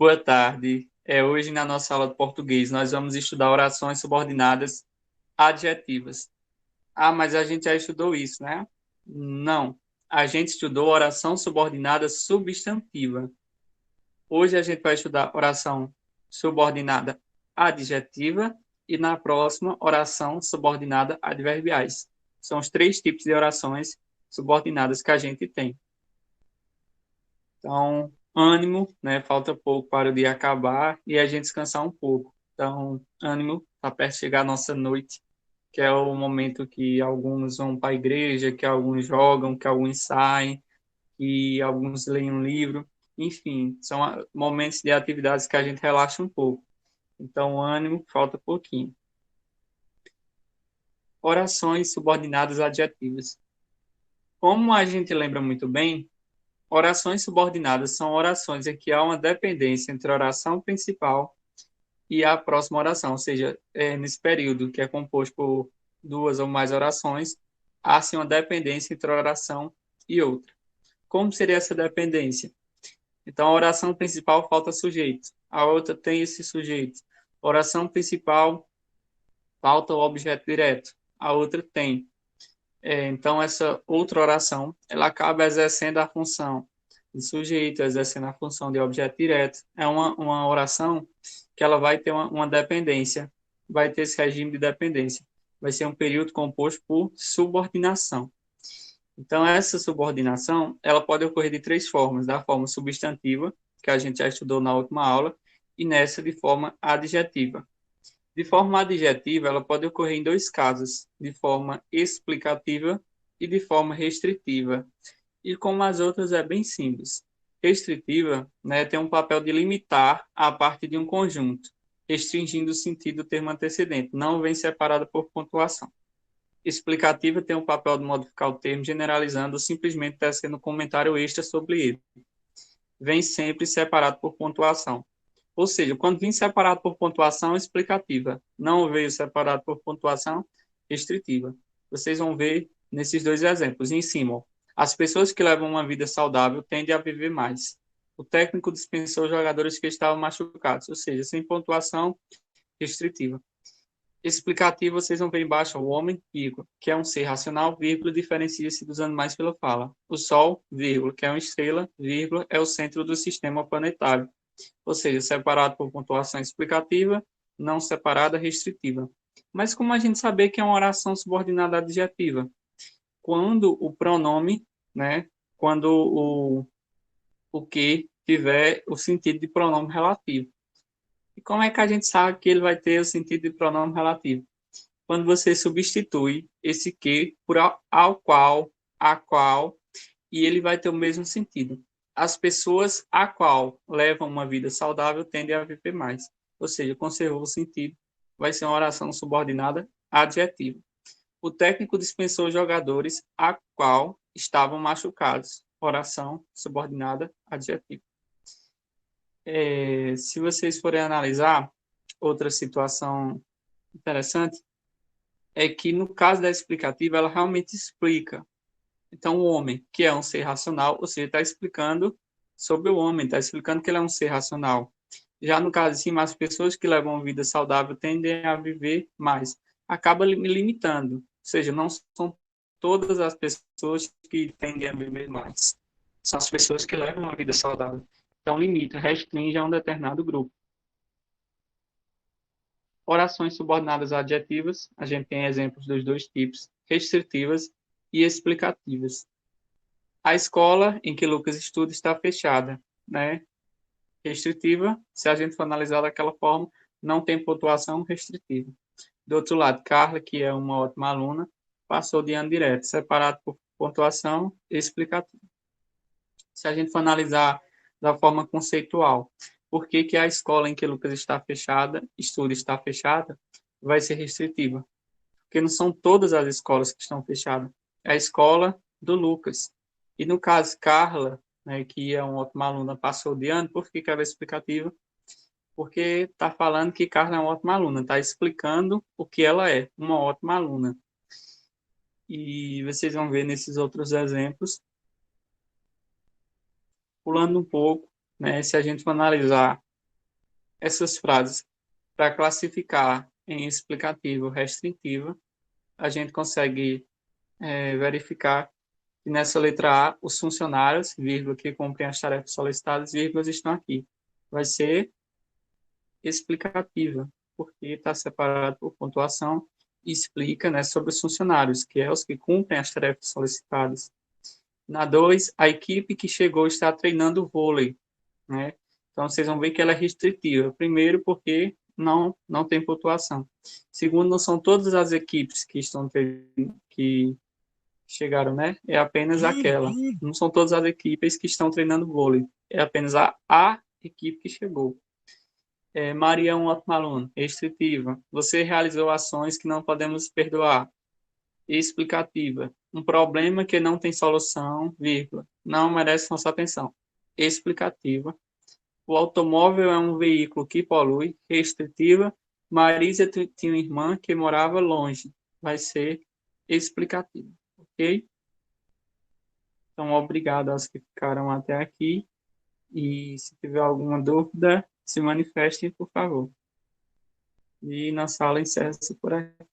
Boa tarde. Hoje, na nossa aula de português, nós vamos estudar orações subordinadas adjetivas. Ah, mas a gente já estudou isso, né? Não. A gente estudou oração subordinada substantiva. Hoje a gente vai estudar oração subordinada adjetiva e na próxima, oração subordinada adverbiais. São os três tipos de orações subordinadas que a gente tem. Então, ânimo, né? Falta pouco para o dia acabar e a gente descansar um pouco. Então, ânimo, está perto de chegar a nossa noite, que é o momento que alguns vão para a igreja, que alguns jogam, que alguns saem, que alguns leem um livro. Enfim, são momentos de atividades que a gente relaxa um pouco. Então, ânimo, falta pouquinho. Orações subordinadas adjetivas. Como a gente lembra muito bem, orações subordinadas são orações em que há uma dependência entre a oração principal e a próxima oração, ou seja, nesse período que é composto por duas ou mais orações, há sim uma dependência entre a oração e outra. Como seria essa dependência? Então, a oração principal falta sujeito, a outra tem esse sujeito. A oração principal falta o objeto direto, a outra tem. Então, essa outra oração, ela acaba exercendo a função de sujeito, exercendo a função de objeto direto. É uma oração que ela vai ter uma dependência, vai ter esse regime de dependência. Vai ser um período composto por subordinação. Então, essa subordinação, ela pode ocorrer de três formas: da forma substantiva, que a gente já estudou na última aula, e nessa de forma adjetiva. De forma adjetiva, ela pode ocorrer em dois casos: de forma explicativa e de forma restritiva. E como as outras é bem simples. Restritiva, né, tem um papel de limitar a parte de um conjunto, restringindo o sentido do termo antecedente, não vem separada por pontuação. Explicativa tem o papel de modificar o termo, generalizando ou simplesmente tecendo um comentário extra sobre ele. Vem sempre separado por pontuação. Ou seja, quando vem separado por pontuação, explicativa. Não veio separado por pontuação, restritiva. Vocês vão ver nesses dois exemplos. Em cima, as pessoas que levam uma vida saudável tendem a viver mais. O técnico dispensou jogadores que estavam machucados, ou seja, sem pontuação restritiva. Explicativo, vocês vão ver embaixo, o homem, vírgula, que é um ser racional, vírgula, diferencia-se dos animais pela fala. O Sol, vírgula, que é uma estrela, vírgula, é o centro do sistema planetário. Ou seja, separado por pontuação explicativa, não separada restritiva. Mas como a gente saber que é uma oração subordinada adjetiva? Quando o pronome, né, quando o que tiver o sentido de pronome relativo. E como é que a gente sabe que ele vai ter o sentido de pronome relativo? Quando você substitui esse que por ao qual, a qual, e ele vai ter o mesmo sentido. As pessoas a qual levam uma vida saudável tendem a viver mais. Ou seja, conservou o sentido, vai ser uma oração subordinada adjetiva. O técnico dispensou os jogadores a qual estavam machucados. Oração subordinada adjetiva. Se vocês forem analisar outra situação interessante, é que no caso da explicativa, ela realmente explica. Então, o homem, que é um ser racional, ou seja, está explicando sobre o homem, está explicando que ele é um ser racional. Já no caso de cima, as pessoas que levam uma vida saudável tendem a viver mais. Acaba limitando, ou seja, não são todas as pessoas que tendem a viver mais. São as pessoas que levam uma vida saudável. Então, limita, restringe a um determinado grupo. Orações subordinadas adjetivas, a gente tem exemplos dos dois tipos, restritivas e explicativas. A escola em que Lucas estuda está fechada, né? Restritiva, se a gente for analisar daquela forma, não tem pontuação restritiva. Do outro lado, Carla, que é uma ótima aluna, passou de ano direto, separado por pontuação explicativa. Se a gente for analisar da forma conceitual, por que que a escola em que Lucas está fechada, estuda está fechada, vai ser restritiva? Porque não são todas as escolas que estão fechadas. É a escola do Lucas. E no caso, Carla, né, que é uma ótima aluna, passou de ano, por que que ela é explicativa? Porque está falando que Carla é uma ótima aluna, está explicando o que ela é, uma ótima aluna. E vocês vão ver nesses outros exemplos, pulando um pouco, né, se a gente for analisar essas frases para classificar em explicativa ou restritiva, a gente consegue verificar que nessa letra A, os funcionários, vírgula, que cumprem as tarefas solicitadas, vírgulas, estão aqui. Vai ser explicativa, porque está separado por pontuação e explica, né, sobre os funcionários, que é os que cumprem as tarefas solicitadas. Na 2, a equipe que chegou está treinando vôlei, né? Então, vocês vão ver que ela é restritiva. Primeiro, porque não tem pontuação. Segundo, não são todas as equipes que chegaram, né? É apenas aquela. Não são todas as equipes que estão treinando vôlei. É apenas a equipe que chegou. Maria é um ótimo aluno. Restritiva. Você realizou ações que não podemos perdoar. Explicativa. Um problema que não tem solução, vírgula, não merece nossa atenção. Explicativa. O automóvel é um veículo que polui. Restritiva. Marisa tinha uma irmã que morava longe. Vai ser explicativa. Ok? Então, obrigado aos que ficaram até aqui. E se tiver alguma dúvida, se manifestem, por favor. E nossa aula encerra-se por aqui.